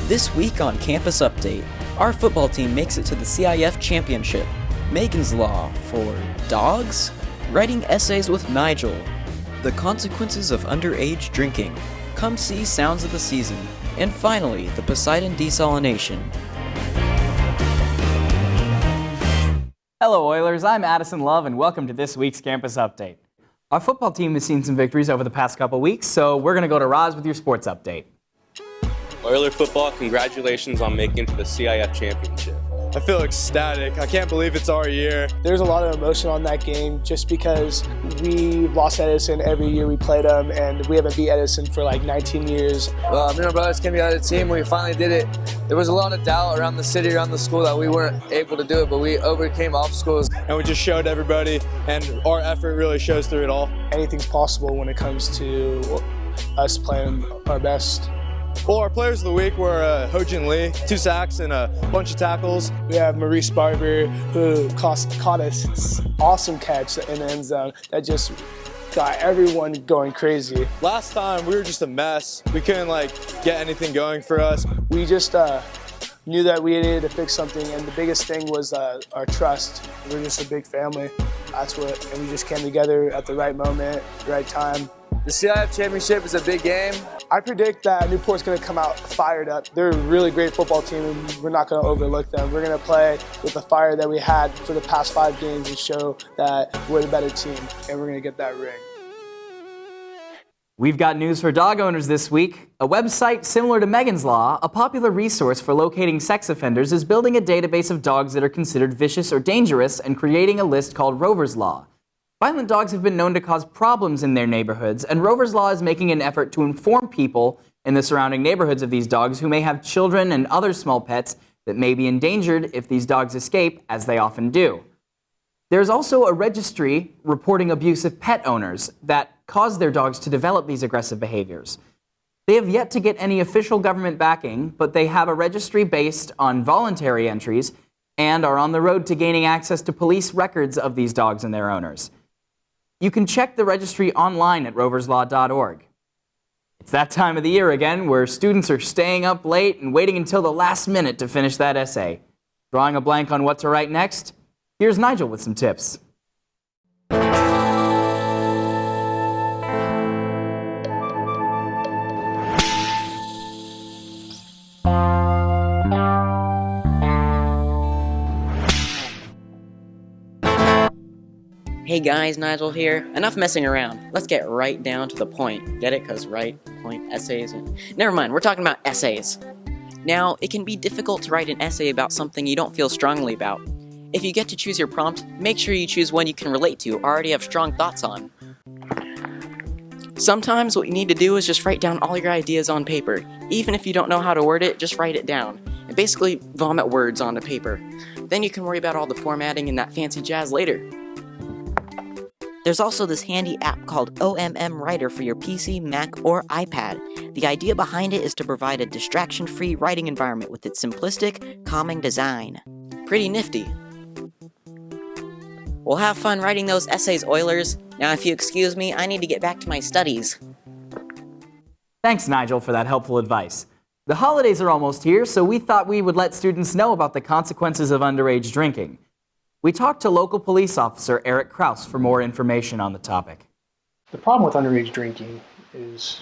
This week on Campus Update, our football team makes it to the CIF Championship. Megan's Law for dogs? Writing essays with Nigel. The consequences of underage drinking. Come see Sounds of the Season. And finally, the Poseidon Desalination. Hello Oilers, I'm Addison Love and welcome to this week's Campus Update. Our football team has seen some victories over the past couple weeks, so we're going to go to Roz with your sports update. Oiler football, congratulations on making it to the CIF Championship. I feel ecstatic. I can't believe it's our year. There's a lot of emotion on that game just because we lost Edison every year we played them, and we haven't beat Edison for like 19 years. Me and my brothers came together as a team. We finally did it. There was a lot of doubt around the city, around the school that we weren't able to do it, but we overcame obstacles. And we just showed everybody, and our effort really shows through it all. Anything's possible when it comes to us playing our best. Well, our players of the week were Ho-Jin Lee, 2 sacks and a bunch of tackles. We have Maurice Barber, who caught us awesome catch in the end zone that just got everyone going crazy. Last time, we were just a mess. We couldn't, get anything going for us. We just knew that we needed to fix something, and the biggest thing was our trust. We're just a big family. And we just came together at the right moment, the right time. The CIF Championship is a big game. I predict that Newport's going to come out fired up. They're a really great football team, and we're not going to overlook them. We're going to play with the fire that we had for the past 5 games and show that we're the better team, and we're going to get that ring. We've got news for dog owners this week. A website similar to Megan's Law, a popular resource for locating sex offenders, is building a database of dogs that are considered vicious or dangerous and creating a list called Rover's Law. Violent dogs have been known to cause problems in their neighborhoods, and Rover's Law is making an effort to inform people in the surrounding neighborhoods of these dogs who may have children and other small pets that may be endangered if these dogs escape, as they often do. There's also a registry reporting abusive pet owners that cause their dogs to develop these aggressive behaviors. They have yet to get any official government backing, but they have a registry based on voluntary entries and are on the road to gaining access to police records of these dogs and their owners. You can check the registry online at roverslaw.org. It's that time of the year again where students are staying up late and waiting until the last minute to finish that essay. Drawing a blank on what to write next? Here's Nigel with some tips. Hey guys, Nigel here. Enough messing around. Let's get right down to the point. Get it? Because right, point, essays. Never mind, we're talking about essays. Now, it can be difficult to write an essay about something you don't feel strongly about. If you get to choose your prompt, make sure you choose one you can relate to or already have strong thoughts on. Sometimes what you need to do is just write down all your ideas on paper. Even if you don't know how to word it, just write it down. And basically vomit words onto paper. Then you can worry about all the formatting and that fancy jazz later. There's also this handy app called OMM Writer for your PC, Mac, or iPad. The idea behind it is to provide a distraction-free writing environment with its simplistic, calming design. Pretty nifty. Well, have fun writing those essays, Oilers. Now, if you excuse me, I need to get back to my studies. Thanks, Nigel, for that helpful advice. The holidays are almost here, so we thought we would let students know about the consequences of underage drinking. We talked to local police officer Eric Kraus for more information on the topic. The problem with underage drinking is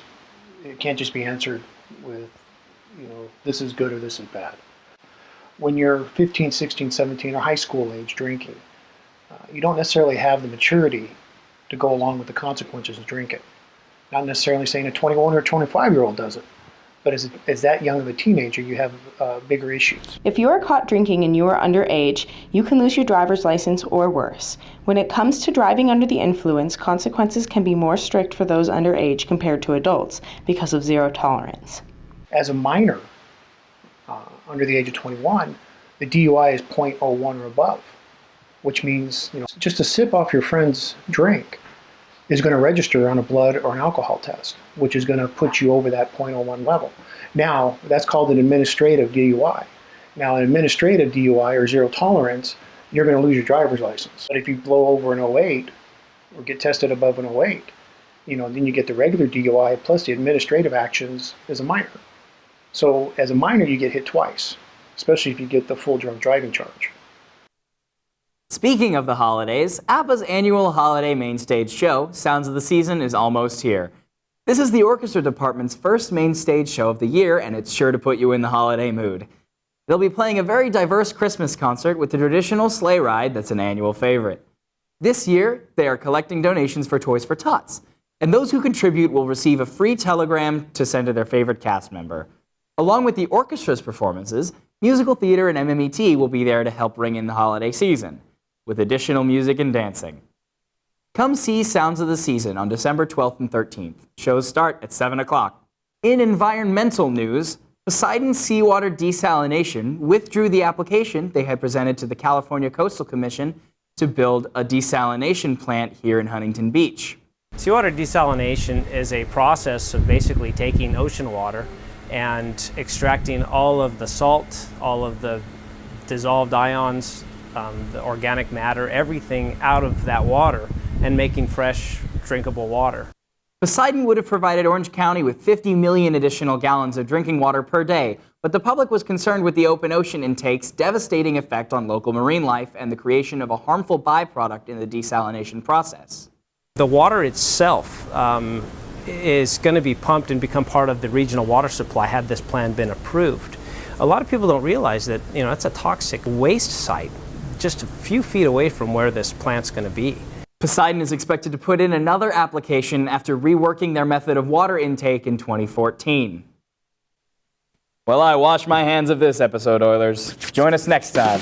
it can't just be answered with, this is good or this is bad. When you're 15, 16, 17, or high school age drinking, you don't necessarily have the maturity to go along with the consequences of drinking. Not necessarily saying a 21 or 25-year-old does it, but as that young of a teenager, you have bigger issues. If you are caught drinking and you are underage, you can lose your driver's license or worse. When it comes to driving under the influence, consequences can be more strict for those underage compared to adults because of zero tolerance. As a minor, under the age of 21, the DUI is .01 or above, which means just a sip off your friend's drink is going to register on a blood or an alcohol test, which is going to put you over that .01 level. Now, that's called an administrative DUI. Now, an administrative DUI or zero tolerance, you're going to lose your driver's license. But if you blow over an 08 or get tested above an 08, then you get the regular DUI plus the administrative actions as a minor. So as a minor, you get hit twice, especially if you get the full drunk driving charge. Speaking of the holidays, APBA's annual holiday main stage show, Sounds of the Season, is almost here. This is the orchestra department's first main stage show of the year, and it's sure to put you in the holiday mood. They'll be playing a very diverse Christmas concert with the traditional sleigh ride that's an annual favorite. This year, they are collecting donations for Toys for Tots, and those who contribute will receive a free telegram to send to their favorite cast member. Along with the orchestra's performances, musical theater and MMET will be there to help ring in the holiday season, with additional music and dancing. Come see Sounds of the Season on December 12th and 13th. Shows start at 7 o'clock. In environmental news, Poseidon Seawater Desalination withdrew the application they had presented to the California Coastal Commission to build a desalination plant here in Huntington Beach. Seawater desalination is a process of basically taking ocean water and extracting all of the salt, all of the dissolved ions, the organic matter, everything out of that water and making fresh, drinkable water. Poseidon would have provided Orange County with 50 million additional gallons of drinking water per day, but the public was concerned with the open ocean intake's devastating effect on local marine life and the creation of a harmful byproduct in the desalination process. The water itself is going to be pumped and become part of the regional water supply had this plan been approved. A lot of people don't realize that, it's a toxic waste site just a few feet away from where this plant's going to be. Poseidon is expected to put in another application after reworking their method of water intake in 2014. Well, I wash my hands of this episode, Oilers. Join us next time.